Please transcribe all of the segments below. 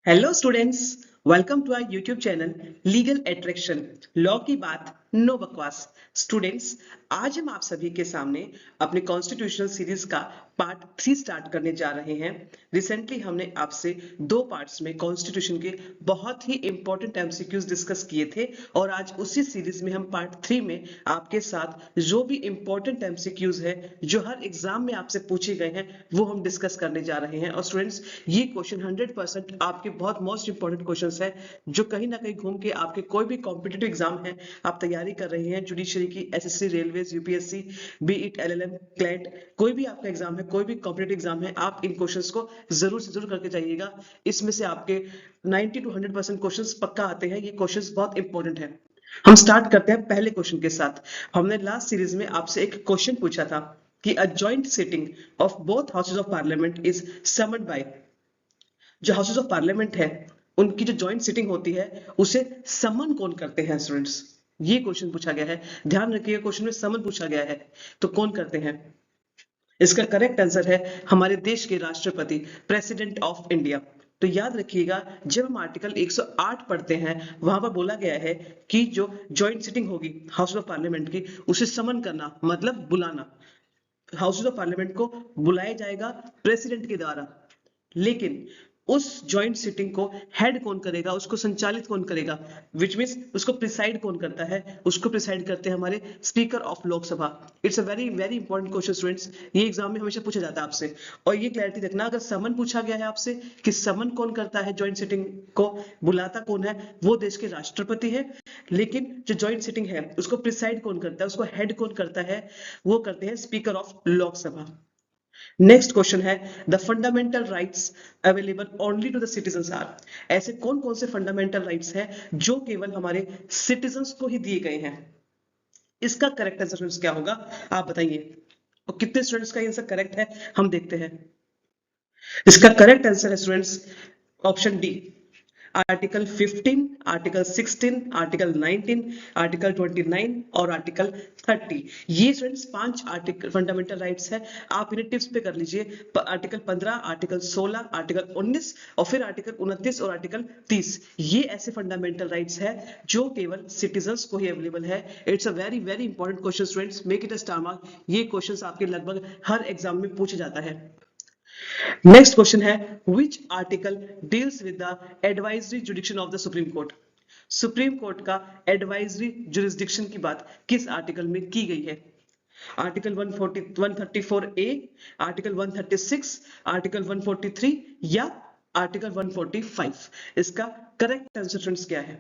Hello students, welcome to our YouTube channel legal attraction. Law की बात, no बकवास। Students, आज हम आप सभी के सामने अपने कॉन्स्टिट्यूशनल सीरीज का पार्ट 3 स्टार्ट करने जा रहे हैं। रिसेंटली हमने आपसे दो पार्ट्स में कॉन्स्टिट्यूशन के बहुत ही इंपॉर्टेंट एमसीक्यूज डिस्कस किए थे और आज उसी सीरीज में हम पार्ट 3 में आपके साथ जो भी इंपॉर्टेंट एमसीक्यूज है जो हर एग्जाम में आपसे पूछे गए हैं वो हम डिस्कस करने जा रहे हैं। और स्टूडेंट्स, ये क्वेश्चन 100% आपके बहुत मोस्ट इंपॉर्टेंट क्वेश्चंस है जो कहीं ना कहीं घूम के आपके कोई भी कॉम्पिटिटिव एग्जाम है आप तैयारी कर रहे हैं, जुडिशरी की, SSC, railways, UPSC, B it LLM, CLAT, कोई भी आपका एग्जाम है, कोई भी कॉम्पिटिटिव एग्जाम है, आप इन क्वेश्चंस को जरूर से जरूर करके जाइएगा। इसमें से आपके 90 to 100% क्वेश्चंस पक्का आते हैं। ये क्वेश्चंस बहुत इंपॉर्टेंट है। हम स्टार्ट करते हैं पहले क्वेश्चन के साथ। हमने लास्ट सीरीज में आपसे एक क्वेश्चन पूछा था कि a joint sitting of both houses of Parliament is summoned by. जो हाउसेज ऑफ पार्लियामेंट है उनकी जो जॉइंट सिटिंग होती है उसे समन कौन करते हैं स्टूडेंट्स? ये क्वेश्चन पूछा गया है। ध्यान रखिएगा, क्वेश्चन में समन पूछा गया है तो कौन करते हैं। इसका करेक्ट आंसर है हमारे देश के राष्ट्रपति, प्रेसिडेंट ऑफ इंडिया। तो याद रखिएगा, जब हम आर्टिकल 108 पढ़ते हैं वहां पर बोला गया है कि जो जॉइंट सिटिंग होगी हाउस ऑफ पार्लियामेंट की उसे समन करना मतलब बुलाना। हाउस ऑफ पार्लियामेंट को बुलाया जाएगा प्रेसिडेंट के द्वारा, लेकिन उस जॉइंट सिटिंग को हेड कौन करेगा, उसको संचालित कौन करेगा, विच मीन्स उसको प्रिसाइड कौन करता है? उसको प्रिसाइड करते हैं हमारे speaker of Lok Sabha. It's a very very important question students, ये एग्जाम में हमेशा पूछा जाता है आपसे। और ये क्लैरिटी रखना, अगर समन पूछा गया है आपसे कि समन कौन करता है, जॉइंट सिटिंग को बुलाता कौन है, वो देश के राष्ट्रपति है। लेकिन जो जॉइंट सिटिंग है उसको प्रिसाइड कौन करता है, उसको हेड कौन करता है, वो करते हैं speaker of Lok Sabha. Next question है, the fundamental rights available only to the citizens are. ऐसे कौन कौन से फंडामेंटल राइट्स हैं जो केवल हमारे सिटीजंस को ही दिए गए हैं? इसका करेक्ट आंसर क्या होगा, आप बताइए। और कितने स्टूडेंट्स का आंसर करेक्ट है हम देखते हैं। इसका करेक्ट आंसर है students option D, article 15, article 16, article 19, article 29 और आर्टिकल 30। ये स्टूडेंट्स 5 आर्टिकल फंडामेंटल राइट्स है। आप इन्हें टिप्स पे कर लीजिए। आर्टिकल 15, आर्टिकल 16, आर्टिकल 19 और फिर आर्टिकल 29 और आर्टिकल 30, ये ऐसे फंडामेंटल राइट्स है जो केवल सिटीजंस को ही अवेलेबल है। It's a very very important question students, make it a star mark. ये क्वेश्चन आपके लगभग हर एग्जाम में पूछा जाता है। नेक्स्ट क्वेश्चन है, which article deals with the advisory जुडिक्शन of the Supreme court. Supreme court का एडवाइजरी जुरिस्डिक्शन की बात किस आर्टिकल में की गई है? आर्टिकल 140 134 ए, आर्टिकल 136, आर्टिकल 143 या आर्टिकल 145? इसका करेक्ट आंसर स्टूडेंट्स क्या है?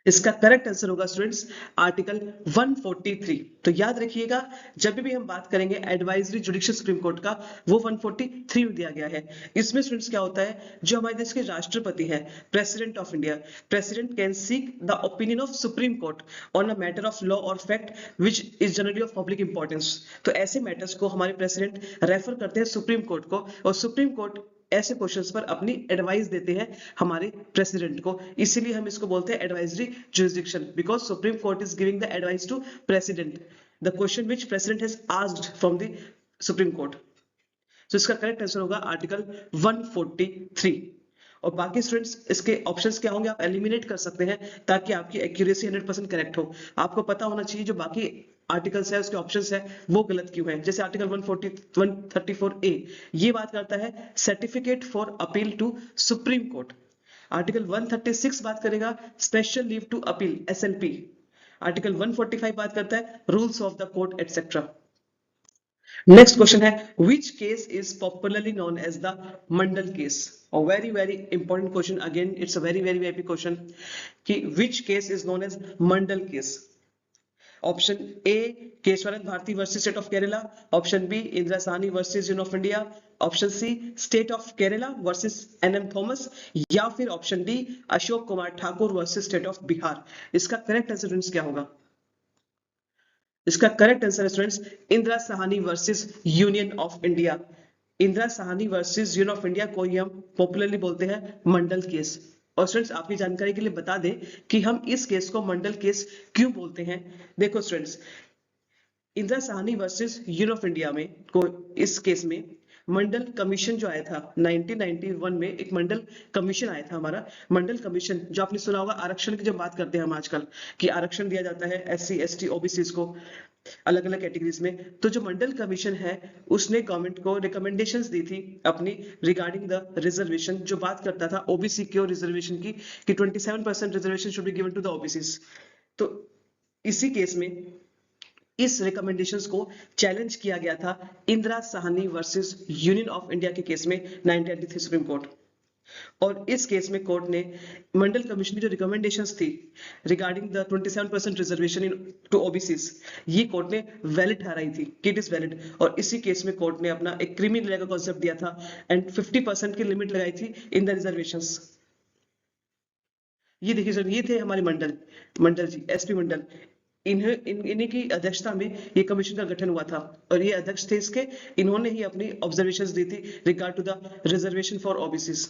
इसका करेक्ट आंसर होगा स्टूडेंट्स आर्टिकल 143। तो याद रखिएगा, जब भी हम बात करेंगे एडवाइजरी जुडिशियल सुप्रीम कोर्ट का, वो 143 में दिया गया है। इसमें स्टूडेंट्स क्या होता है, जो हमारे देश के राष्ट्रपति है, president of India, president can seek the opinion of Supreme Court on a matter of law और fact which is generally of public importance. तो ऐसे मैटर्स को हमारे प्रेसिडेंट रेफर करते हैं सुप्रीम कोर्ट को, और सुप्रीम कोर्ट ऐसे क्वेश्चंस पर अपनी एडवाइस देते हैं हमारे प्रेसिडेंट को। इसीलिए हम इसको बोलते हैं advisory jurisdiction, because Supreme Court is giving the advice to president, the question which president has asked from the Supreme Court. तो इसका करेक्ट आंसर होगा आर्टिकल 143। और बाकी स्टूडेंट्स इसके ऑप्शंस क्या होंगे आप एलिमिनेट कर सकते हैं ताकि आपकी एक्यूरेसी 100% करेक्ट हो। आपको पता होना चाहिए जो बाकी आर्टिकल्स है उसके ऑप्शंस है वो गलत क्यों है। जैसे आर्टिकल 134 ए, ये बात करता है certificate for appeal to Supreme Court. Article 136 बात करेगा special leave to appeal, SLP. Article 145 बात करता है rules of the court etcetera. Next question है, which case is popularly known as the Mandal case. और very very important question, again it's a very very very question कि which case is known as Mandal case. Option A, Kesavananda Bharati versus state of Kerala. Option B, Indira Sahni versus Union of India. Option C, State of Kerala versus N M Thomas. या फिर option D, Ashok Kumar Thakur versus state of Bihar. इसका correct answer क्या होगा? इसका correct answer है students Indira Sahni versus Union of India. Indira Sahni versus Union of India को ही हम पॉपुलरली बोलते हैं मंडल केस। और स्टूडेंट्स आपकी जानकारी के लिए बता दें कि हम इस केस को मंडल केस क्यों बोलते हैं। देखो students, Indira Sahni versus Union of India में को इस केस में मंडल कमीशन जो आया था 1991 में, एक मंडल कमीशन आया था हमारा। मंडल कमीशन जो आपने सुना होगा, आरक्षण की जब बात करते हैं हम आजकल कि आरक्षण दिया जाता है SC ST OBCs को अलग अलग कैटेगरीज में, तो जो मंडल कमीशन है उसने गवर्नमेंट को रिकमेंडेशंस दी थी अपनी रिगार्डिंग द रिजर्वेशन, जो बात करता था ओबीसी की और रिजर्वेशन की कि 27% reservation should be given to the OBCs. तो इसी केस में इस रिकमेंडेशंस को चैलेंज किया गया था Indira Sahni versus Union of India के केस में 1993 सुप्रीम कोर्ट। और इस केस में कोर्ट ने मंडल कमीशन की जो रिकमेंडेशंस थी regarding the 27% reservation in to OBCs, ये कोर्ट ने वैलिड ठहराई थी कि इट इज वैलिड। और इसी केस में कोर्ट ने अपना एक क्रीमी लेयर का कॉन्सेप्ट दिया था एंड 50% की लिमिट लगाई थी इन द रिजर्वेशंस। ये देखिए सर, ये थे हमारे मंडल जी, एसपी मंडल। इन्हीं की अध्यक्षता में ये कमीशन का गठन हुआ था और ये अध्यक्ष थे इसके। इन्होंने ही अपनी ऑब्जर्वेशंस दी थी regard to the reservation for OBCs.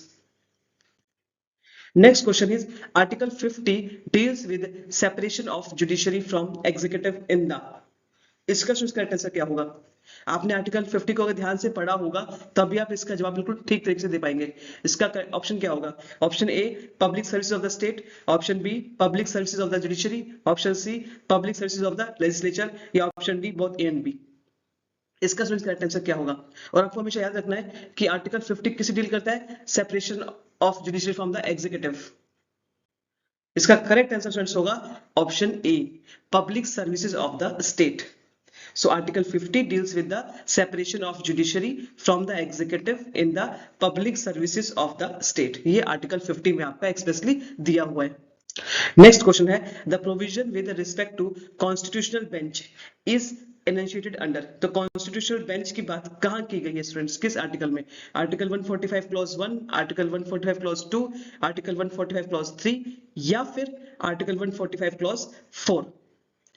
Next question is Article 50 deals with separation of judiciary from executive in the। इसका करेक्ट आंसर क्या होगा? आपने आर्टिकल 50 को अगर ध्यान से पढ़ा होगा तभी आप इसका जवाब बिल्कुल ठीक तरीके से दे पाएंगे। इसका ऑप्शन क्या होगा? Option A public services of the state, option B public services of the judiciary, option C public services of the legislature, या option D both A and B. इसका करेक्ट आंसर क्या होगा? और आपको हमेशा याद रखना है कि आर्टिकल 50 किसे डील करता है? Separation of judiciary from the executive. इसका करेक्ट आंसर स्टूडेंट्स होगा option A public services of the state. So Article 50 deals with the separation of judiciary from the executive in the public services of the state। ये Article 50 में आपका expressly दिया हुआ है। Next question है the provision with respect to constitutional bench is enunciated under. तो constitutional bench की बात कहां की गई है स्टूडेंट्स? किस आर्टिकल में? Article 145 clause 1, article 145 clause 2, article 145 clause 3, या फिर आर्टिकल 145 क्लॉज 4?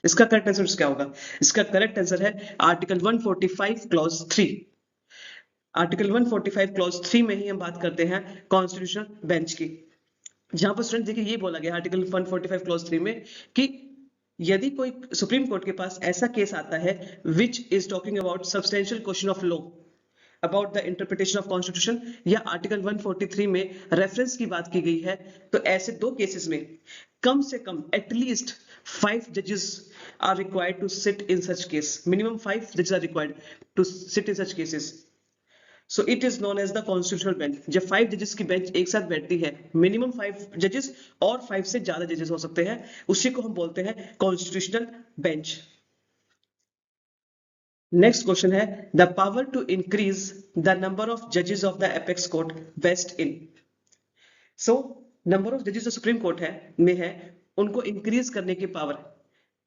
इसका करेक्ट आंसर क्या होगा? इसका करेक्ट आंसर है आर्टिकल 145 क्लॉज 3। आर्टिकल 145 क्लॉज 3 में ही हम बात करते हैं कॉन्स्टिट्यूशनल बेंच की, जहां पर स्टूडेंट देखिए ये बोला गया आर्टिकल 145 क्लॉज 3 में कि यदि कोई सुप्रीम कोर्ट के पास ऐसा केस आता है which is talking about substantial question of law about the interpretation of constitution, या आर्टिकल 143 में रेफरेंस की बात की गई है, तो ऐसे दो केसेस में कम से कम at least 5 judges are required to sit in such case। minimum 5 judges are required to sit in such cases। so it is known as the constitutional bench। जब 5 judges की बेंच एक साथ बैठती है, मिनिमम 5 judges और 5 से ज्यादा जजेस हो सकते हैं, उसी को हम बोलते हैं कॉन्स्टिट्यूशनल बेंच। नेक्स्ट क्वेश्चन है the power to increase the number of जजेस of the apex court vest in. So number of जजेस जो सुप्रीम कोर्ट है में है, उनको इंक्रीज करने की पावर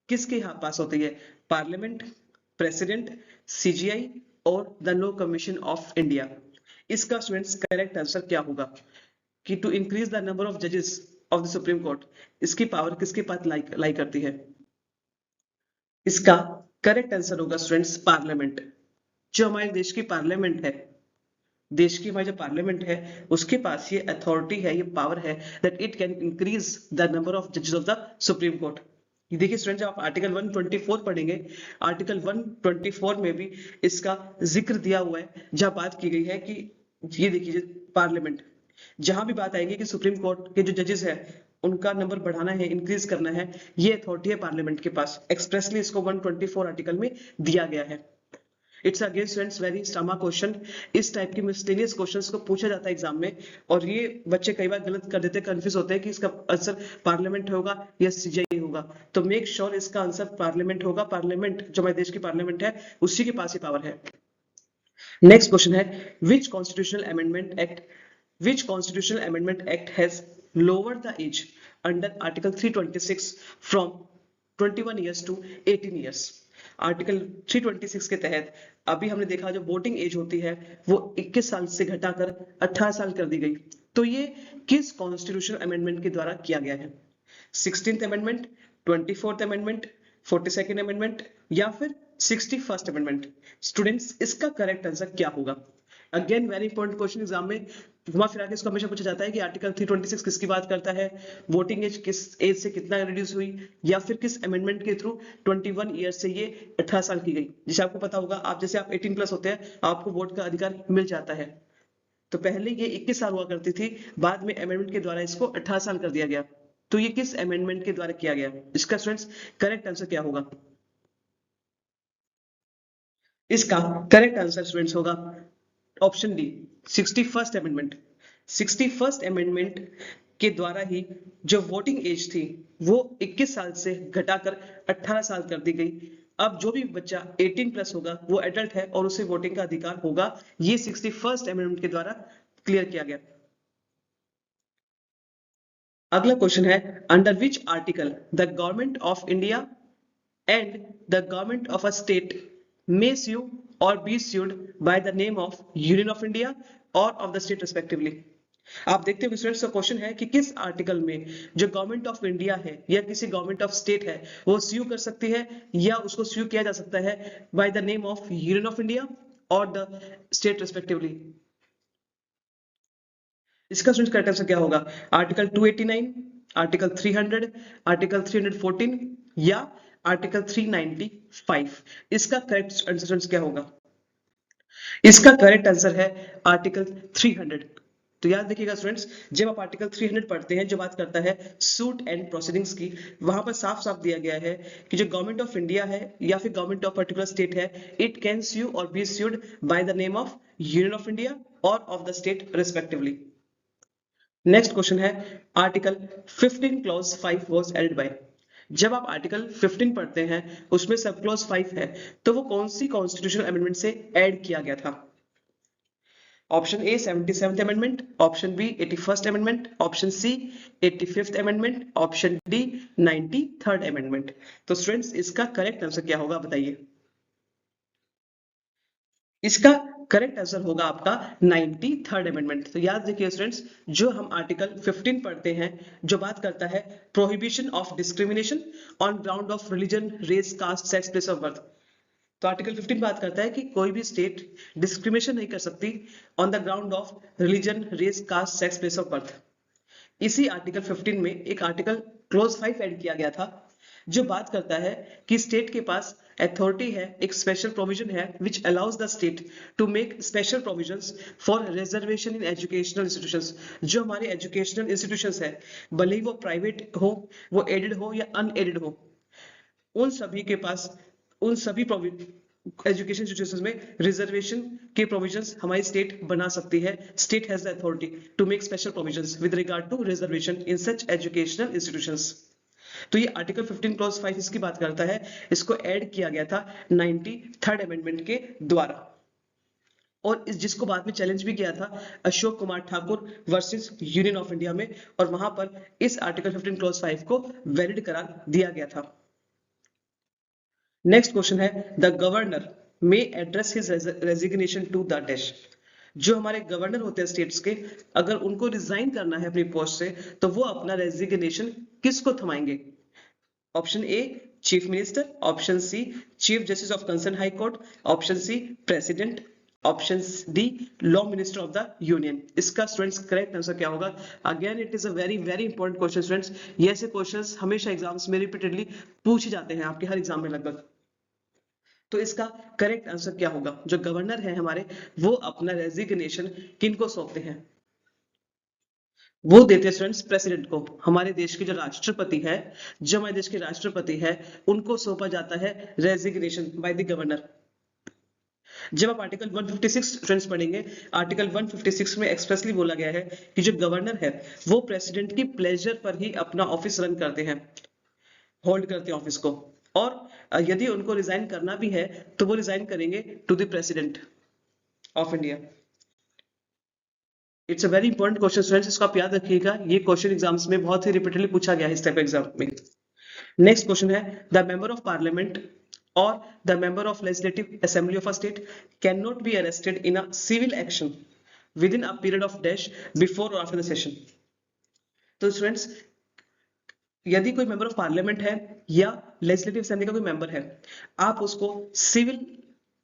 किसके यहाँ पास होती है? पार्लियामेंट, प्रेसिडेंट, सीजीआई और the Law Commission of India. इसका स्टूडेंट्स करेक्ट आंसर क्या होगा कि to increase the number of जजेस ऑफ द सुप्रीम कोर्ट, इसकी पावर किसके पास लाई करती है? इसका करेक्ट आंसर होगा स्टूडेंट्स पार्लियामेंट। जो हमारे देश की पार्लियामेंट है, देश की हमारी जो पार्लियामेंट है, उसके पास ये अथॉरिटी है, ये पावर है that it can increase the number of जजेस ऑफ द सुप्रीम कोर्ट। देखिए स्टूडेंट, जब आप आर्टिकल 124 पढ़ेंगे, आर्टिकल 124 में भी इसका जिक्र दिया हुआ है, जहां बात की गई है कि ये देखिए पार्लियामेंट, जहां भी बात आएगी कि सुप्रीम कोर्ट के जो जजेस है उनका नंबर बढ़ाना है, इंक्रीज करना है, ये अथॉरिटी है पार्लियामेंट के पास। एक्सप्रेसली इसको 124 आर्टिकल में दिया गया है। इट्स अगेन स्टूडेंट्स वेरी स्टामा क्वेश्चन। इस टाइप की मिसलेनियस क्वेश्चंस को पूछा जाता है एग्जाम में, और ये बच्चे कई बार गलत कर देते हैं, कंफ्यूज होते हैं कि इसका आंसर पार्लियामेंट होगा या सीजीआई होगा। तो मेक श्योर इसका आंसर पार्लियामेंट होगा। पार्लियामेंट जो हमारे देश की पार्लियामेंट है, उसी के पास ही पावर है। नेक्स्ट क्वेश्चन है which constitutional amendment act has lowered the age under article 326 from 21 years to 18 years। Article 326 के तहत अभी हमने देखा जो वोटिंग एज होती है वो 21 साल से घटाकर 18 साल कर दी गई। तो ये किस कॉन्स्टिट्यूशनल अमेंडमेंट के द्वारा किया गया है? 16th amendment, 24th amendment, 42nd amendment, या फिर 61st अमेंडमेंट? स्टूडेंट्स, इसका करेक्ट आंसर क्या होगा? Again very important question exam में घुमा फिरा के इसको हमेशा पूछा जाता है कि आर्टिकल 326 किसकी बात करता है, वोटिंग एज किस एज से कितना रिड्यूस हुई, या फिर किस अमेंडमेंट के थ्रू 21 ईयर से ये 18 साल की गई। जैसे आपको पता होगा, आप जैसे आप 18 प्लस होते हैं आपको वोट का अधिकार मिल जाता है। तो पहले ये 21 साल हुआ करती थी, बाद में अमेंडमेंट के द्वारा इसको 18 साल कर दिया गया। तो ये किस अमेंडमेंट के द्वारा किया गया? इसका स्टूडेंट्स करेक्ट आंसर क्या होगा? इसका करेक्ट आंसर स्टूडेंट्स होगा option D, 61st amendment. 61st amendment के द्वारा ही जो वोटिंग एज थी वो 21 साल से घटाकर 18 साल कर दी गई। अब जो भी बच्चा 18 प्लस होगा वो एडल्ट है और उसे वोटिंग का अधिकार होगा। ये 61st अमेंडमेंट के द्वारा क्लियर किया गया। अगला क्वेश्चन है, under which article the government of India and the government of a state may sue or be sued by the name of Union of India or of the state respectively। आप देखते हो students का question है कि किस article में जो government of India है या किसी गवर्नमेंट ऑफ स्टेट है वो स्यू कर सकती है या उसको स्यू किया जा सकता है bye the name of union of India और द स्टेट रेस्पेक्टिवली। इसका स्टूडेंट्स करेक्ट आंसर क्या होगा? आर्टिकल 289, आर्टिकल 300, आर्टिकल 314 या आर्टिकल 395। इसका करेक्ट आंसर क्या होगा? इसका करेक्ट आंसर है आर्टिकल 300। तो याद रखिएगा स्टूडेंट्स, जब आप आर्टिकल 300 पढ़ते हैं जो बात करता है सूट एंड प्रोसीडिंग्स की, वहां पर साफ साफ दिया गया है कि जो गवर्नमेंट ऑफ इंडिया है या फिर गवर्नमेंट ऑफ पर्टिकुलर स्टेट है, इट कैन स्यू और be sued by the name of union of India और of the state respectively. Next question है, article 15 clause 5 was added by. जब आप आर्टिकल 15 पढ़ते हैं उसमें सब क्लॉज 5 है, तो वो कौन सी कॉन्स्टिट्यूशनल अमेंडमेंट से ऐड किया गया था? Option A 77th amendment, option B 81st amendment, option C 85th amendment, option D 93rd amendment. तो स्टूडेंट्स इसका करेक्ट आंसर क्या होगा बताइए? इसका करेक्ट आंसर होगा आपका 93rd अमेंडमेंट। तो याद रखिए स्टूडेंट्स, जो हम आर्टिकल 15 पढ़ते हैं जो बात करता है prohibition of discrimination on ground of religion, race, caste, sex, place of birth. तो आर्टिकल 15 बात करता है कि कोई भी स्टेट डिस्क्रिमिनेशन नहीं कर सकती on the ground of religion, race, caste, sex, place of birth. इसी आर्टिकल 15 में एक आर्टिकल क्लोज 5 ऐड किया गया था जो बात करता है कि स्टेट के पास अथॉरिटी है, एक स्पेशल प्रोविजन है which allows the state to make special provisions for reservation in educational institutions. जो हमारे एजुकेशनल इंस्टीट्यूशंस है, भले ही वो प्राइवेट हो, वो एडेड हो या अनएडेड हो, उन सभी के पास, उन सभी एजुकेशन इंस्टीट्यूशंस में रिजर्वेशन के प्रोविजंस हमारी स्टेट बना सकती है। State has the authority to make special provisions with regard to reservation in such educational institutions. तो ये आर्टिकल 15 क्लॉज 5 इसकी बात करता है। इसको ऐड किया गया था 93rd अमेंडमेंट के द्वारा, और इस जिसको बाद में चैलेंज भी किया था Ashok Kumar Thakur versus Union of India में, और वहां पर इस आर्टिकल 15 क्लॉज 5 को वैलिड करार दिया गया था। नेक्स्ट क्वेश्चन है, the governor may address his resignation to the dash. जो हमारे गवर्नर होते हैं स्टेट्स के, अगर उनको रिजाइन करना है अपनी पोस्ट से तो वो अपना रेजिग्नेशन किसको थमाएंगे? Option A chief minister, option C chief justice of concern high court, option C president, option D law minister of the union. इसका स्टूडेंट्स करेक्ट आंसर क्या होगा? Again it is a very very important question students. ये ऐसे questions हमेशा exams में repeatedly पूछे जाते हैं, आपके हर एग्जाम में लगभग। तो इसका करेक्ट आंसर क्या होगा? जो गवर्नर है हमारे, वो अपना रेजिग्नेशन किनको सौंपते हैं? वो देते हैं स्टूडेंट्स प्रेसिडेंट को। हमारे देश के जो राष्ट्रपति है, जो हमारे देश के राष्ट्रपति है, उनको सौंपा जाता है रेजिग्नेशन बाय द गवर्नर। जब आप आर्टिकल 156 स्टूडेंट्स पढ़ेंगे, आर्टिकल 156 में एक्सप्रेसली बोला गया है कि जो गवर्नर है वो प्रेसिडेंट की प्लेजर पर ही अपना ऑफिस रन करते हैं, होल्ड करते हैं ऑफिस को, और यदि उनको रिजाइन करना भी है तो वो रिजाइन करेंगे to the President of India. It's a very important question students, इसको आप याद रखिएगा। ये क्वेश्चन एग्जाम्स में बहुत ही रिपीटेडली पूछा गया है इस टाइप एग्जाम में। नेक्स्ट क्वेश्चन है, the member of parliament or the member of legislative assembly of a state cannot be arrested in a civil action within a period of dash before or after the session। तो students, यदि कोई member of Parliament है या legislative assembly का कोई member है, आप उसको सिविल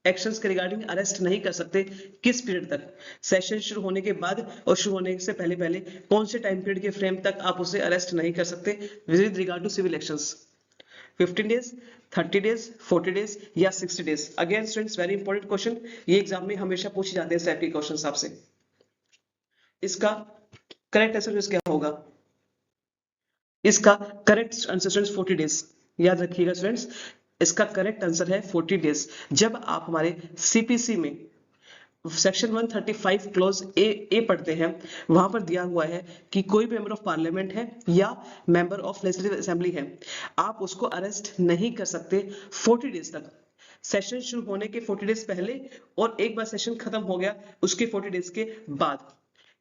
एक्शंस के रिगार्डिंग अरेस्ट नहीं कर सकते किस पीरियड तक, सेशन शुरू होने के बाद और शुरू होने से पहले पहले कौन से टाइम पीरियड के फ्रेम तक आप उसे अरेस्ट नहीं कर सकते with regard to civil actions, 15 days, 30 days, 40 days या 60 days. Again students very important question, ये एग्जाम में हमेशा पूछे जाते हैं इस टाइप के क्वेश्चन आपसे। इसका करेक्ट आंसर क्या होगा? इसका करेक्ट आंसर स्टूडेंट्स 40 डेज, याद रखिएगा स्टूडेंट्स, इसका करेक्ट आंसर है 40 डेज। जब आप हमारे सीपीसी में सेक्शन 135 क्लोज ए पढ़ते हैं, वहां पर दिया हुआ है कि कोई भी मेंबर ऑफ पार्लियामेंट है या मेंबर ऑफ लेजिस्लेटिव असेंबली है, आप उसको अरेस्ट नहीं कर सकते 40 डेज तक, सेशन शुरू होने के 40 डेज पहले और एक बार सेशन खत्म हो गया उसके 40 डेज के बाद।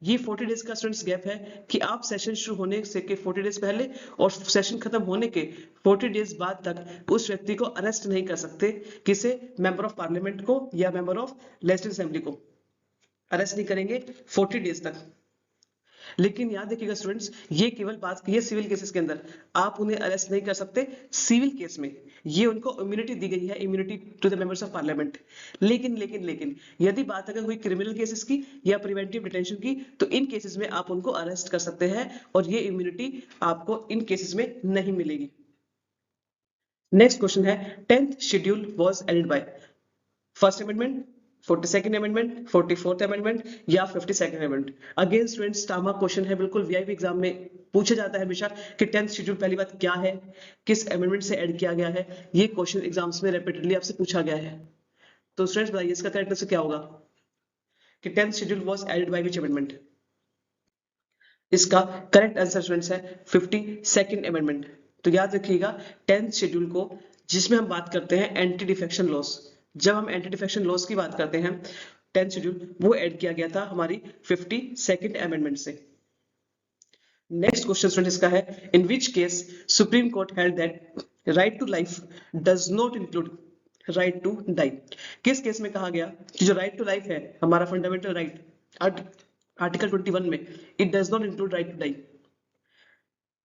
ये 40 डेज का स्टूडेंट्स गैप है कि आप सेशन शुरू होने से के 40 डेज पहले और सेशन खत्म होने के 40 डेज बाद तक उस व्यक्ति को अरेस्ट नहीं कर सकते, किसे, मेंबर ऑफ पार्लियामेंट को या मेंबर ऑफ लेजिस्लेटिव असेंबली को अरेस्ट नहीं करेंगे 40 डेज तक। लेकिन याद रखिएगा स्टूडेंट्स, ये केवल बात की है सिविल केसेस के अंदर, आप उन्हें अरेस्ट नहीं कर सकते सिविल केस में, ये उनको इम्यूनिटी दी गई है, immunity to the members of Parliament. लेकिन यदि बात अगर हुई क्रिमिनल केसेस की या प्रिवेंटिव डिटेंशन की, तो इन केसेस में आप उनको अरेस्ट कर सकते हैं और ये इम्यूनिटी आपको इन केसेस में नहीं मिलेगी। नेक्स्ट क्वेश्चन है 10th schedule was added by first amendment, 42nd amendment, 44th amendment या 52nd अमेंडमेंट। अगेन स्टूडेंट्स टामा क्वेश्चन है, बिल्कुल वीआईपी एग्जाम में पूछा जाता है हमेशा कि 10th शेड्यूल पहली बात क्या है, किस अमेंडमेंट से ऐड किया गया है, ये क्वेश्चन एग्जाम्स में रिपीटेडली आपसे पूछा गया है। तो स्टूडेंट्स बताइए इसका करेक्ट आंसर क्या होगा कि 10th schedule was added by which amendment? इसका करेक्ट आंसर स्टूडेंट्स है 52nd अमेंडमेंट। तो याद रखिएगा 10th शेड्यूल को, जिसमें हम बात करते हैं एंटी डिफेक्शन लॉस, जब हम एंटी डिफेक्शन लॉस की बात करते हैं 10th शेड्यूल, वो ऐड किया गया था हमारी 52nd अमेंडमेंट से। नेक्स्ट क्वेश्चन स्टूडेंट इसका है, in which case supreme court held that right to life does not include right to die. किस केस में कहा गया कि जो राइट टू लाइफ है हमारा फंडामेंटल राइट, आर्टिकल 21 में, it does not include right to die.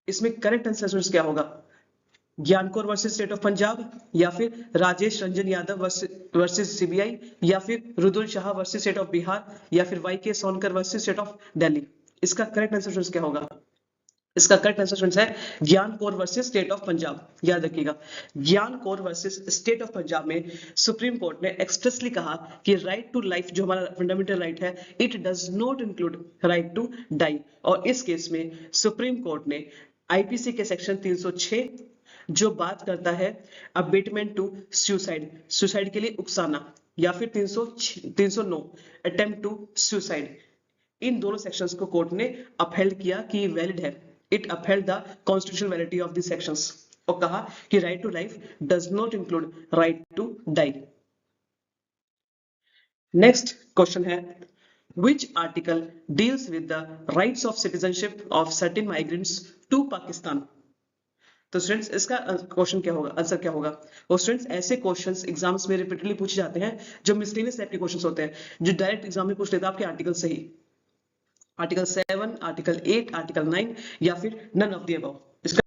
इसमें करेक्ट आंसर क्या होगा? Gian Kaur versus state of Punjab, या फिर राजेश रंजन यादव वर्सेस सीबीआई, या फिर Rudul Shah versus state of Bihar, या फिर Y K Sonkar versus state of Delhi. इसका करेक्ट आंसर क्या होगा? इसका करेक्ट आंसर है ज्ञान Kaur versus state of Punjab. याद रखिएगा, ज्ञान Kaur versus state of Punjab में सुप्रीम कोर्ट ने एक्सप्रेसली कहा कि राइट टू लाइफ जो हमारा फंडामेंटल राइट है, it does not include right to die. और इस केस में सुप्रीम कोर्ट ने आईपीसी के सेक्शन 306 जो बात करता है अबेटमेंट टू सुसाइड, सुसाइड के लिए उकसाना, या फिर 309 अटेम्प्ट टू सुसाइड, इन दोनों सेक्शंस को कोर्ट ने अपहेल्ड किया कि ये वैलिड है। It upheld the constitutional validity of the sections और कहा कि right to life does not include right to die. Next question है, which article deals with the rights of citizenship of certain migrants to Pakistan। तो students इसका question क्या होगा, answer क्या होगा? और स्टूडेंट्स ऐसे क्वेश्चंस एग्जाम्स में रिपीटेडली पूछे जाते हैं जो मिसलेनियस टाइप के क्वेश्चंस होते हैं, जो डायरेक्ट एग्जाम में पूछ लेता है आपके आर्टिकल से ही, आर्टिकल 7, आर्टिकल 8, आर्टिकल 9 या फिर नन ऑफ द अबव। इसका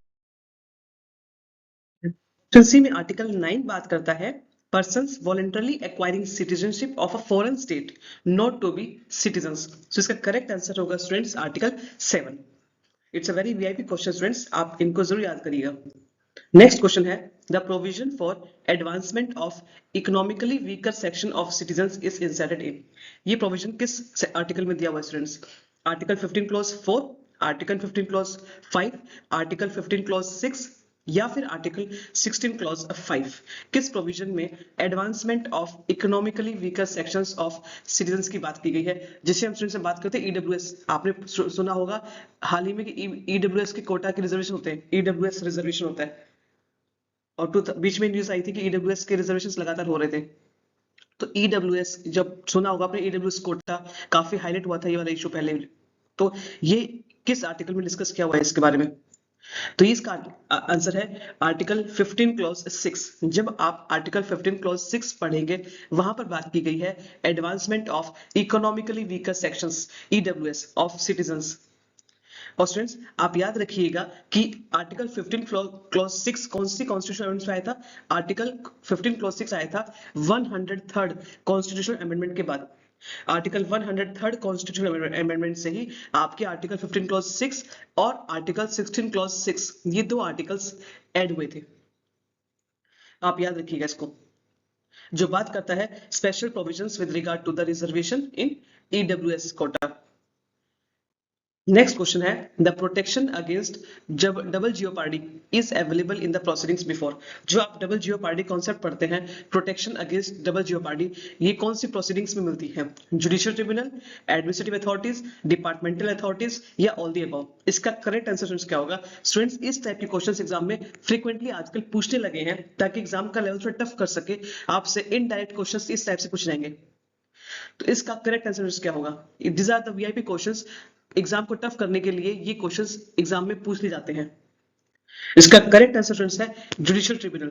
में आर्टिकल 9 बात करता है persons voluntarily acquiring citizenship of a foreign state not to be citizens। so इसका करेक्ट आंसर होगा students article 7। It's a very VIP question students, आप इनको जरूर याद करिएगा। नेक्स्ट क्वेश्चन है, the provision for advancement of economically weaker section of citizens is inserted in. ये provision किस आर्टिकल में दिया हुआ है students? Article 15 clause 4, article 15 clause 5, article 15 clause 6 या फिर आर्टिकल 16 क्लॉज 5। किस प्रोविजन में advancement of economically weaker sections of citizens की बात की गई है, जिसे हम स्टूडेंट्स से बात करते हैं ईडब्ल्यूएस। आपने सुना होगा हाल ही में कि ईडब्ल्यूएस के कोटा के रिजर्वेशन होते हैं, ईडब्ल्यूएस रिजर्वेशन होता है, और बीच में न्यूज आई थी कि ईडब्ल्यूएस के रिजर्वेशन लगातार हो रहे थे। तो ईडब्ल्यूएस जब सुना होगा आपने, ईडब्ल्यूएस कोटा काफी हाईलाइट हुआ था ये वाला इशू पहले। तो ये किस आर्टिकल में डिस्कस किया हुआ है इसके बारे में? तो इसका आंसर है आर्टिकल 15 क्लॉज 6। जब आप आर्टिकल 15 क्लॉज 6 पढ़ेंगे, वहां पर बात की गई है advancement of economically weaker sections EWS of citizens. और स्टूडेंट्स आप याद रखिएगा कि आर्टिकल 15 क्लॉज 6 कौन सी कॉन्स्टिट्यूशनल अमेंडमेंट में आया था? आर्टिकल 15 क्लॉज 6 आया था 103rd कॉन्स्टिट्यूशनल अमेंडमेंट के बाद। आर्टिकल 103rd कॉन्स्टिट्यूशनल अमेंडमेंट से ही आपके आर्टिकल 15 क्लॉज 6 और आर्टिकल 16 क्लॉज 6 ये दो आर्टिकल्स ऐड हुए थे। आप याद रखिएगा इसको, जो बात करता है special provisions with regard to the reservation in EWS quota. Next question है the protection against double jeopardy is available in the proceedings before. जो आप डबल जियोपार्डी कॉन्सेप्ट पढ़ते हैं, प्रोटेक्शन अगेंस्ट डबल जियोपार्डी, ये कौन सी प्रोसीडिंग्स में मिलती है? Judicial tribunal, administrative authorities, departmental authorities या ऑल द अबव? इसका करेक्ट आंसर क्या होगा? स्टूडेंट्स इस टाइप के क्वेश्चन एग्जाम में फ्रीक्वेंटली आजकल पूछने लगे हैं ताकि एग्जाम का लेवल थोड़ा टफ कर सके, आपसे इनडायरेक्ट क्वेश्चन इस टाइप से पूछ जाएंगे। तो इसका करेक्ट आंसर क्या होगा? This are the VIP questions, exam को टफ करने के लिए ये क्वेश्चंस एग्जाम में पूछ लिए जाते हैं। इसका करेक्ट आंसर है जुडिशियल ट्रिब्यूनल।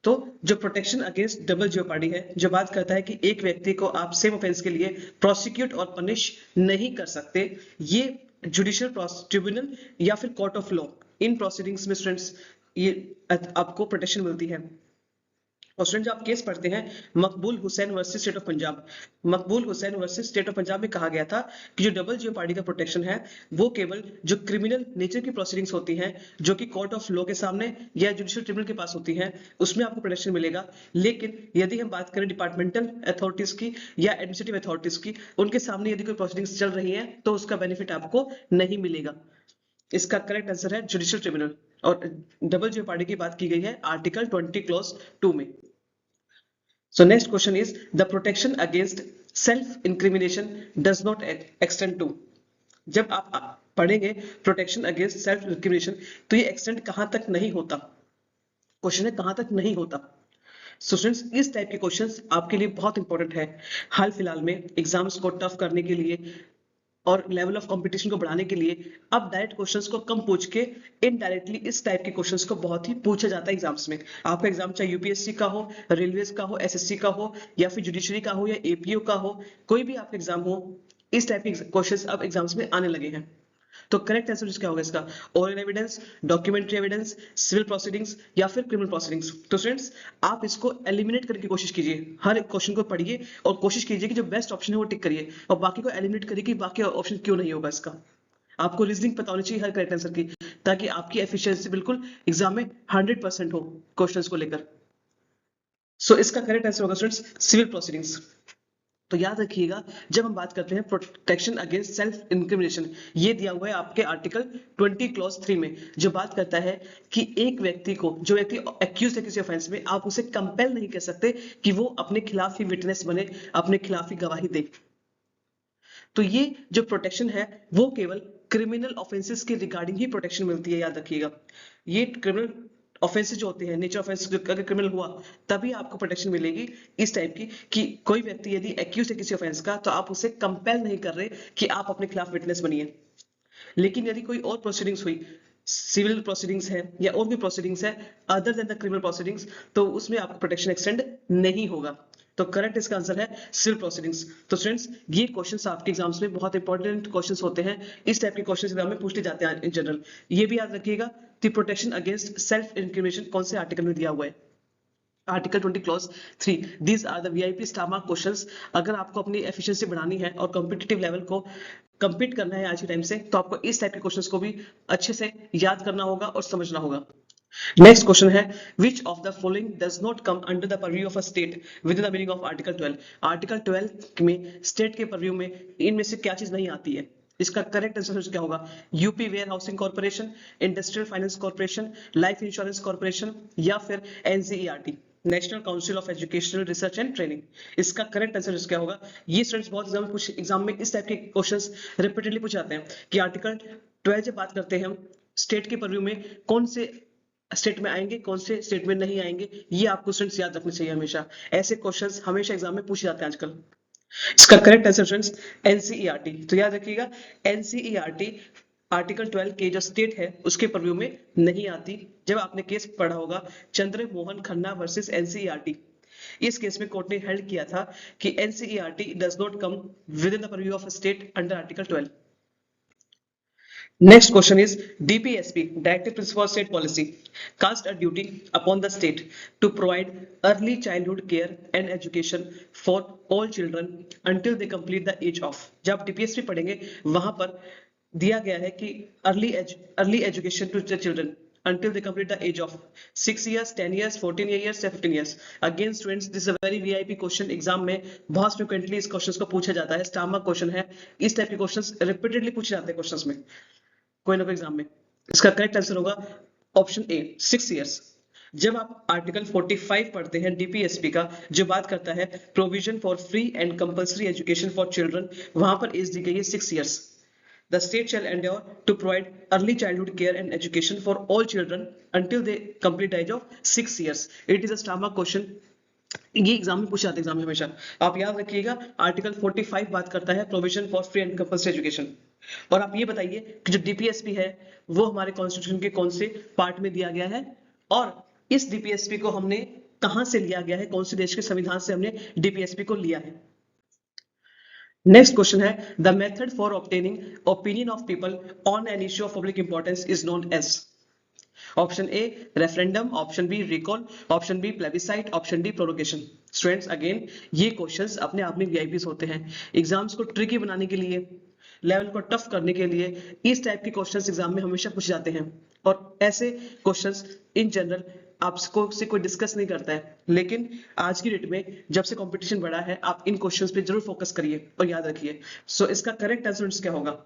तो जो प्रोटेक्शन अगेंस्ट डबल जियोपार्डी है, जो बात करता है कि एक व्यक्ति को आप सेम ऑफेंस के लिए प्रोसिक्यूट और पनिश नहीं कर सकते, ये जुडिशियल ट्रिब्यूनल या फिर court of law, in proceedings में स्टूडेंट्स ये आपको प्रोटेक्शन मिलती है। और स्टूडेंट आप केस पढ़ते हैं Maqbool Hussain versus state of Punjab, Maqbool Hussain versus state of Punjab में कहा गया था कि जो डबल जियोपार्डी का प्रोटेक्शन है वो केवल जो क्रिमिनल नेचर की प्रोसीडिंग्स होती हैं, जो कि कोर्ट ऑफ लॉ के सामने या जुडिशियल ट्रिब्यूनल के पास होती हैं, उसमें आपको प्रोटेक्शन मिलेगा। लेकिन यदि हम बात करें डिपार्टमेंटल अथॉरिटीज की या एडमिनिस्ट्रेटिव अथॉरिटीज की, उनके सामने यदि कोई प्रोसीडिंग्स चल रही है तो उसका बेनिफिट आपको नहीं मिलेगा। इसका करेक्ट आंसर है जुडिशियल ट्रिब्यूनल। और डबल जियोपार्डी की बात की गई है आर्टिकल 20 क्लॉज 2 में। So next question is the protection against self incrimination does not extend to। जब आप पढ़ेंगे प्रोटेक्शन अगेंस्ट सेल्फ इंक्रिमिनेशन तो ये एक्सटेंड कहां तक नहीं होता? क्वेश्चन है कहां तक नहीं होता। सो स्टूडेंट्स इस टाइप के क्वेश्चंस आपके लिए बहुत इंपॉर्टेंट है। हाल फिलहाल में एग्जाम्स को टफ करने के लिए और लेवल ऑफ कंपटीशन को बढ़ाने के लिए अब डायरेक्ट क्वेश्चंस को कम पूछ के इनडायरेक्टली इस टाइप के क्वेश्चंस को बहुत ही पूछा जाता है एग्जाम्स में। आपका एग्जाम चाहे यूपीएससी का हो, रेलवेज का हो, एसएससी का हो या फिर जुडिशरी का हो या एपीओ का हो, कोई भी आपका एग्जाम हो, इस टाइप के क्वेश्चंस अब एग्जाम्स में आने लगे हैं। तो करेक्ट आंसर क्या होगा इसका? Oral evidence, documentary evidence, civil proceedings या फिर क्रिमिनल प्रोसीडिंग्स। तो स्टूडेंट्स आप इसको एलिमिनेट करने की कोशिश कीजिए, हर एक क्वेश्चन को पढ़िए और कोशिश कीजिए कि जो बेस्ट ऑप्शन है वो टिक करिए और बाकी को एलिमिनेट करिए कि बाकी ऑप्शन क्यों नहीं होगा इसका। आपको रीजनिंग पता होनी चाहिए हर करेक्ट आंसर की, ताकि आपकी एफिशिएंसी बिल्कुल एग्जाम में 100% हो क्वेश्चंस को लेकर। सो इसका करेक्ट आंसर होगा स्टूडेंट्स सिविल प्रोसीडिंग्स। तो याद रखिएगा जब हम बात करते हैं प्रोटेक्शन अगेंस्ट सेल्फ इंक्रिमिनेशन, ये दिया हुआ है आपके आर्टिकल 20 क्लॉज 3 में, जो बात करता है कि एक व्यक्ति को, जो व्यक्ति एक्यूज है किसी ऑफेंस में, आप उसे कंपेल नहीं कर सकते कि वो अपने खिलाफ ही विटनेस बने, अपने खिलाफ ही गवाही दे। तो ये जो प्रोटेक्शन है वो केवल क्रिमिनल ऑफेंसेस के रिगार्डिंग ही प्रोटेक्शन मिलती है, याद रखिएगा। ये क्रिमिनल ऑफेंसेस जो होते हैं, नेचर ऑफेंस अगर क्रिमिनल हुआ तभी आपको प्रोटेक्शन मिलेगी इस टाइप की, कि कोई व्यक्ति यदि एक्यूज है किसी ऑफेंस का तो आप उसे कंपेल नहीं कर रहे कि आप अपने खिलाफ विटनेस बनिए। लेकिन यदि कोई और प्रोसीडिंग्स हुई, सिविल प्रोसीडिंग्स है या और भी प्रोसीडिंग्स है other than the criminal proceedings, तो उसमें आपको प्रोटेक्शन एक्सटेंड नहीं होगा। तो करेक्ट इसका आंसर है सिविल प्रोसीडिंग्स। तो स्टूडेंट्स ये क्वेश्चंस आपके एग्जाम्स में बहुत इंपॉर्टेंट क्वेश्चंस होते हैं, इस टाइप के क्वेश्चंस एग्जाम में पूछे जाते हैं इन जनरल। ये भी याद रखिएगा कि प्रोटेक्शन अगेंस्ट सेल्फ इंक्रिमिनेशन कौन से आर्टिकल में दिया हुआ है? Article 20 clause 3। These are the VIP स्टामा क्वेश्चंस। अगर आपको अपनी एफिशिएंसी बढ़ानी है और कॉम्पिटिटिव लेवल को कंपीट करना है आज के टाइम से, तो आपको इस टाइप के क्वेश्चंस को भी अच्छे से याद करना होगा और समझना होगा। नेक्स्ट क्वेश्चन है which of the following does not come under the purview of a state within the meaning of article 12। Article 12 में स्टेट के परव्यू में इनमें से क्या चीज नहीं आती है? इसका करेक्ट आंसर क्या होगा? UP warehousing corporation, industrial finance corporation, life insurance corporation या फिर NCERT, national council of educational research and training. इसका करेक्ट आंसर क्या होगा? ये स्टूडेंट्स बहुत एग्जाम में इस टाइप के क्वेश्चंस रिपीटेडली पूछे जाते हैं कि आर्टिकल 12 जब बात करते हैं हम स्टेट के परव्यू में कौन से स्टेट में आएंगे, कौन से स्टेट में नहीं आएंगे, ये आपको स्टूडेंट्स याद रखना चाहिए हमेशा। ऐसे क्वेश्चंस हमेशा एग्जाम में पूछे जाते हैं आजकल। इसका करेक्ट आंसर स्टूडेंट्स एनसीईआरटी। तो याद रखिएगा एनसीईआरटी आर्टिकल 12 के जो स्टेट है उसके परव्यू में नहीं आती। जब आपने केस पढ़ा होगा चंद्र मोहन खन्ना वर्सेस एनसीईआरटी, इस केस में कोर्ट ने हेल्ड किया था कि NCERT does not come with in the purview of state under article 12। Next question is DPSP, Directive Principle of State Policy, cast a duty upon the state to provide early childhood care and education for all children until they complete the age of. जब DPSP पढ़ेंगे वहां पर दिया गया है कि early education to the children until they complete the age of 6 years, 10 years, 14 years या 15 years. Again students, this is a very VIP question. Exam में बहुत frequently इस क्वेश्चन को पूछा जाता है. स्टार मार्क क्वेश्चन है. इस टाइप के क्वेश्चंस रिपीटेडली पूछे जाते हैं क्वेश्चंस में कोई ना कोई एग्जाम में. इसका करेक्ट आंसर होगा ऑप्शन ए 6 इयर्स. जब आप आर्टिकल 45 पढ़ते हैं डीपीएसपी का, जो बात करता है provision for free and compulsory education for children, वहां पर एज दी गई है 6 years. The state shall endeavor to provide early childhood care and education for all children until they complete the age of 6 years. It is a star mark question. ये exam में पूछा जाता है exam में हमेशा. आप याद रखिएगा आर्टिकल 45 बात करता है provision for free and compulsory education. और आप ये बताइए कि जो डीपीएसपी है वो हमारे कॉन्स्टिट्यूशन के कौन से पार्ट में दिया गया है और इस डीपीएसपी को हमने कहां से लिया गया है, कौन से देश के संविधान से हमने डीपीएसपी को लिया है. नेक्स्ट क्वेश्चन है the method for obtaining opinion of people on an issue of public importance is known as. Option A referendum, option B recall, option B plebiscite, option D prorogation. Students again ये questions अपने आप में VIPs होते हैं. Exams को tricky बनाने के लिए, लेवल को टफ करने के लिए इस टाइप के क्वेश्चंस एग्जाम में हमेशा पूछे जाते हैं. और ऐसे क्वेश्चंस इन जनरल आपको से कोई डिस्कस नहीं करता है, लेकिन आज की डेट में जब से कंपटीशन बढ़ा है आप इन क्वेश्चंस पे जरूर फोकस करिए और याद रखिए. सो इसका करेक्ट आंसर क्या होगा?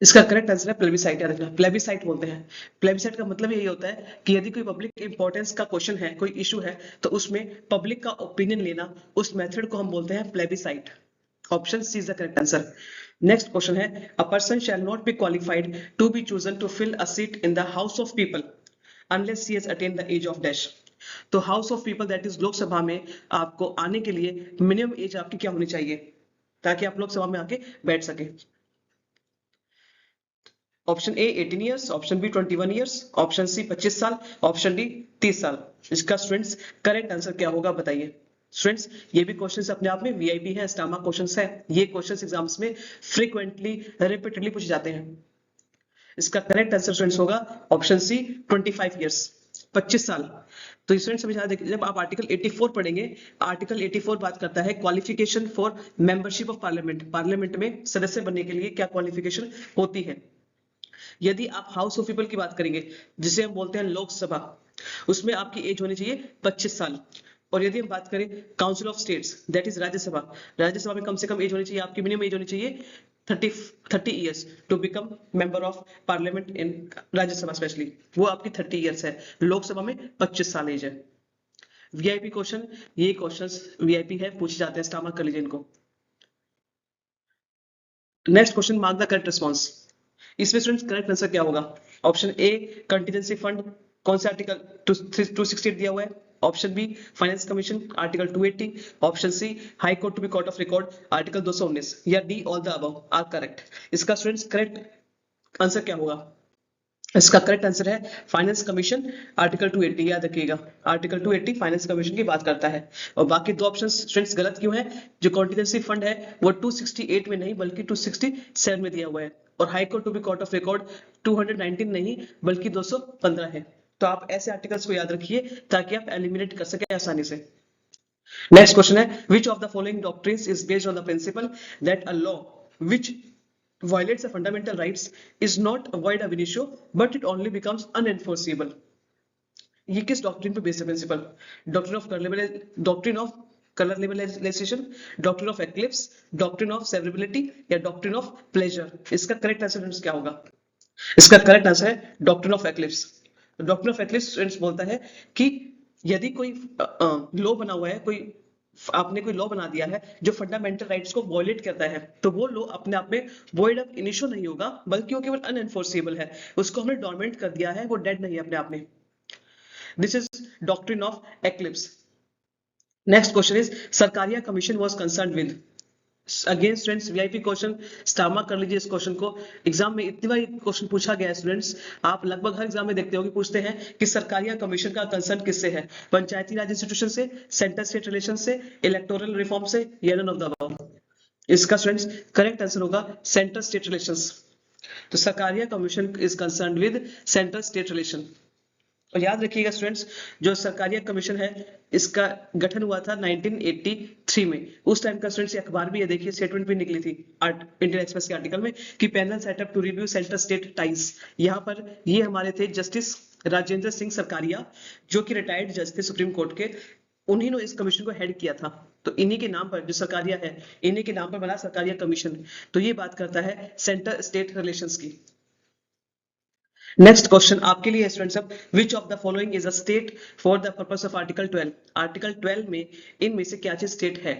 इसका करेक्ट आंसर है प्लेबिसाइट. याद रखना प्लेबिसाइट बोलते हैं. प्लेबिसाइट का मतलब यही होता है कि यदि कोई पब्लिक इंपॉर्टेंस का क्वेश्चन है, कोई इशू है, तो उसमें पब्लिक का ओपिनियन लेना, उस मेथड को हम बोलते हैं plebiscite. Option C is the correct answer. Next question है a person shall not be qualified to be chosen to fill a seat in the house of people unless he has attained the age of dash. तो house of people that is Lok Sabha में आपको आने के लिए minimum age आपकी क्या होनी चाहिए ताकि आप लोकसभा में आके बैठ सके. Option A 18 years, option B 21 years, option C 25 साल, ऑप्शन डी 30 साल. इसका स्टूडेंट्स करेक्ट आंसर क्या होगा बताइए. स्टूडेंट्स ये भी क्वेश्चंस अपने आप में वीआईपी है, स्टार मार्क क्वेश्चंस है. ये क्वेश्चंस एग्जाम्स में फ्रीक्वेंटली रिपीटेडली पूछे जाते हैं. इसका करेक्ट आंसर स्टूडेंट्स होगा ऑप्शन सी 25 इयर्स, 25 साल. तो स्टूडेंट्स समझा देखिए जब आप आर्टिकल 84 पढ़ेंगे, आर्टिकल 84 बात करता है qualification for membership of parliament. Parliament में सदस्य बनने के लिए क्या क्वालिफिकेशन होती है. यदि आप हाउस ऑफ पीपल की बात करेंगे जिसे हम बोलते हैं लोकसभा, उसमें आपकी एज होनी चाहिए 25 साल. और यदि हम बात करें council of states that is Rajya Sabha, Rajya Sabha में कम से कम एज होनी चाहिए आपकी, मिनिमम एज होनी चाहिए 30 years to become member of Parliament in Rajya Sabha specially, वो आपकी 30 इयर्स है. लोकसभा में 25 साल एज है. वीआईपी क्वेश्चन, ये क्वेश्चंस वीआईपी है, पूछे जाते हैं, स्टार मार्क कर लीजिए इनको. Next question mark the correct response. इसमें स्टूडेंट्स करेक्ट आंसर क्या होगा. ऑप्शन ए कंटीजेंसी फंड, कौन सा आर्टिकल 268 दिया हुआ है. Option B finance commission article 280, option C high court to be court of record article 219, या D all the above are correct. इसका स्टूडेंट्स करेक्ट आंसर क्या होगा. इसका करेक्ट आंसर है फाइनेंस कमीशन आर्टिकल 280. याद रखिएगा आर्टिकल 280 फाइनेंस कमीशन की बात करता है. और बाकी दो ऑप्शन स्टूडेंट्स गलत क्यों है. जो कॉन्टिजेंसी फंड है वो 268 में नहीं बल्कि 267 में दिया हुआ है, और high court to be court of record 219 नहीं बल्कि 215 है. तो आप ऐसे आर्टिकल्स को याद रखिए ताकि आप एलिमिनेट कर सके आसानी से. नेक्स्ट क्वेश्चन है which of the following doctrines is based on the principal that a law which violates the fundamental rights is not void ab initio but it only becomes unenforceable. ये किस doctrine पे based है principle. Doctrine of colour liberalisation, doctrine of eclipse, doctrine of severability, या doctrine of pleasure. इसका correct answer क्या होगा. इसका correct answer है doctrine of eclipse. Doctrine of eclipse students बोलता है कि यदि कोई लॉ बना हुआ है, कोई आपने कोई लॉ बना दिया है जो फंडामेंटल राइट्स को वॉयलेट करता है, तो वो लॉ अपने आप में वॉइड ऑफ इनिशियो नहीं होगा बल्कि वो केवल अनएनफोर्सेबल है. उसको हमने डोरमेंट कर दिया है, वो डेड नहीं है अपने आप में. This is doctrine of eclipse. Next question is Sarkaria commission was concerned with. Again students VIP question, star mark कर लीजिए इस क्वेश्चन को. एग्जाम में इतनी बार क्वेश्चन पूछा गया है स्टूडेंट्स, आप लगभग हर एग्जाम में देखते हो कि पूछते हैं कि सरकारिया कमीशन का कंसर्न किससे है. पंचायती राज इंस्टीट्यूशन से, सेंटर स्टेट रिलेशन से, इलेक्टोरल रिफॉर्म से, या नन ऑफ द अबव. इसका स्टूडेंट्स करेक्ट आंसर होगा सेंटर स्टेट रिलेशंस. तो Sarkaria commission is concern with central state relation. और याद रखिएगा स्टूडेंट्स, जो सरकारिया कमीशन है इसका गठन हुआ था 1983 में। उस टाइम का स्टूडेंट्स अखबार भी है, देखिए स्टेटमेंट भी निकली थी इंडियन एक्सप्रेस के आर्टिकल में कि panel setup to review central state ties. यहाँ पर ये हमारे थे जस्टिस राजेंद्र सिंह सरकारिया, जो कि रिटायर्ड जज थे सुप्रीम कोर्ट के। उन्हीं ने इस कमीशन को हेड किया था। तो इन्हीं के नाम पर जो सरकारिया है, इन्हीं के नाम पर बना सरकारिया कमीशन। तो ये बात करता है सेंट्रल स्टेट रिलेशंस की। नेक्स्ट क्वेश्चन आपके लिए स्टूडेंट्स, अब which of the following is a state for the purpose of article 12। Article 12 में इनमें से क्या चीज स्टेट है?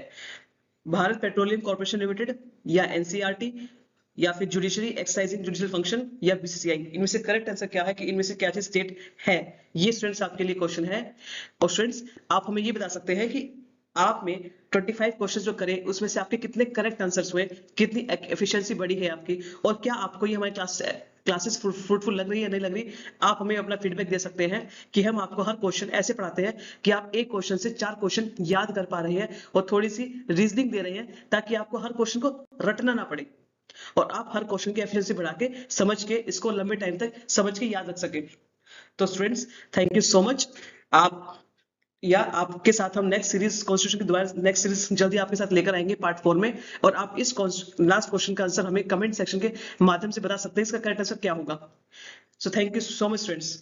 भारत पेट्रोलियम कॉर्पोरेशन लिमिटेड, या एनसीईआरटी, या फिर जुडिशरी एक्सरसाइजिंग जुडिशियल फंक्शन, या बीसीसीआई। इनमें से करेक्ट आंसर क्या है कि इनमें से क्या चीज स्टेट है? ये स्टूडेंट्स आपके लिए क्वेश्चन है। और स्टूडेंट्स आप हमें ये बता सकते हैं कि आप में 25 क्वेश्चन जो करें उसमें से आपके कितने करेक्ट आंसर्स हुए, कितनी एफिशिएंसी बढ़ी है आपकी, और क्या आपको ये हमारी क्लासेस फ्रूटफुल लग रही है या नहीं लग रही। आप हमें अपना फीडबैक दे सकते हैं कि हम आपको हर क्वेश्चन ऐसे पढ़ाते हैं कि आप एक क्वेश्चन से 4 क्वेश्चन याद कर पा रहे हैं और थोड़ी सी रीजनिंग दे रहे हैं, ताकि आपको हर क्वेश्चन को रटना ना पड़े और आप हर क्वेश्चन की एफिशिएंसी बढ़ा के समझ के इसको लंबे टाइम तक समझ के याद रख सके। तो students thank you so much. आप या आपके साथ हम नेक्स्ट सीरीज कॉन्स्टिट्यूशन की दोबारा नेक्स्ट सीरीज जल्दी आपके साथ लेकर आएंगे पार्ट 4 में। और आप इस लास्ट क्वेश्चन का आंसर हमें कमेंट सेक्शन के माध्यम से बता सकते हैं इसका करेक्ट आंसर क्या होगा। So thank you so much students.